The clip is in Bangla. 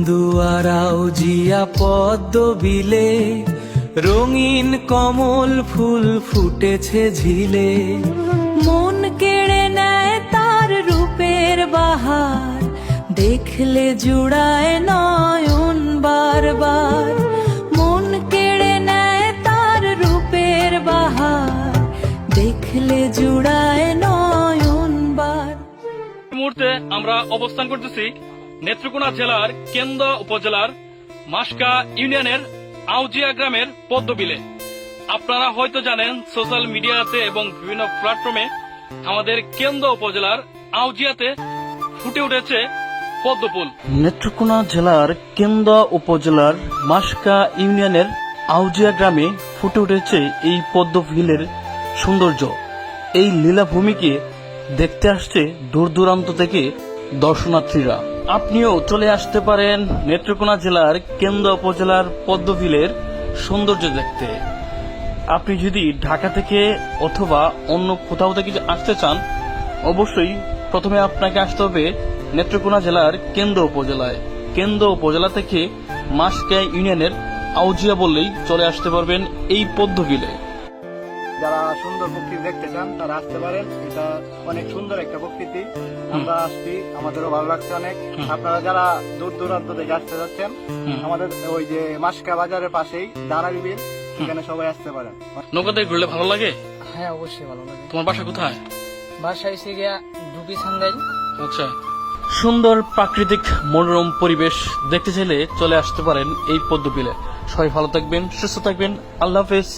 বন্ধুয়ারাও জিয়া পদ্ম বিলে, রঙিন কমল ফুল ফুটেছে ঝিলে। মন কেড়ে নেয় তার রূপের বাহার, দেখলে জুড়ায় নয়ন বারবার। মন কেড়ে নেয় তার রূপের বাহার, দেখলে জুড়ায় নয়ন বার। এই মুহূর্তে আমরা অবস্থান করতেছি নেত্রকোনা জেলার কেন্দুয়া উপজেলার মাসকা ইউনিয়নের আউজিয়া গ্রামের পদ্মবিলে। আপনারা হয়তো জানেন সোশ্যাল মিডিয়াতে এবং বিভিন্ন প্ল্যাটফর্মে আমাদের কেন্দুয়া উপজেলার আউজিয়াতে ফুটে উঠেছে পদ্মফুল। নেত্রকোনা জেলার কেন্দুয়া উপজেলার মাসকা ইউনিয়নের আউজিয়া গ্রামে ফুটে উঠেছে এই পদ্মফুলের সৌন্দর্য। এই লীলাভূমিকে দেখতে আসছে দূর দূরান্ত থেকে দর্শনার্থীরা। আপনিও চলে আসতে পারেন নেত্রকোনা জেলার কেন্দুয়া উপজেলার পদ্মফুলের সৌন্দর্য দেখতে। আপনি যদি ঢাকা থেকে অথবা অন্য কোথাও থেকে আসতে চান, অবশ্যই প্রথমে আপনাকে আসতে হবে নেত্রকোনা জেলার কেন্দুয়া উপজেলায়। কেন্দুয়া উপজেলা থেকে মাসকা ইউনিয়নের আউজিয়া বললেই চলে আসতে পারবেন এই পদ্মফুলে। যারা সুন্দর প্রকৃতি দেখতে চান তারা আসতে পারেন। এটা অনেক সুন্দর একটা প্রকৃতি, আমরা আসছি, আমাদেরও ভালো লাগছে অনেক। আপনারা যারা দূর দূরান্ত থেকে আসতে যাচ্ছেন, আমাদের ওই যে মাসকা বাজারের পাশেই দাঁড়ারি বিল, এখানে সবাই আসতে পারেন। নৌকাতে ঘুরলে ভালো লাগে? হ্যাঁ, অবশ্যই ভালো লাগে। তোমার বাসা কোথায়? বাসা এসে গিয়া ডুবি সান্দাই। আচ্ছা, সুন্দর প্রাকৃতিক মনোরম পরিবেশ দেখতে চাইলে চলে আসতে পারেন এই পদ্মফুলে। সবাই ভালো থাকবেন, সুস্থ থাকবেন। আল্লাহ হাফেজ।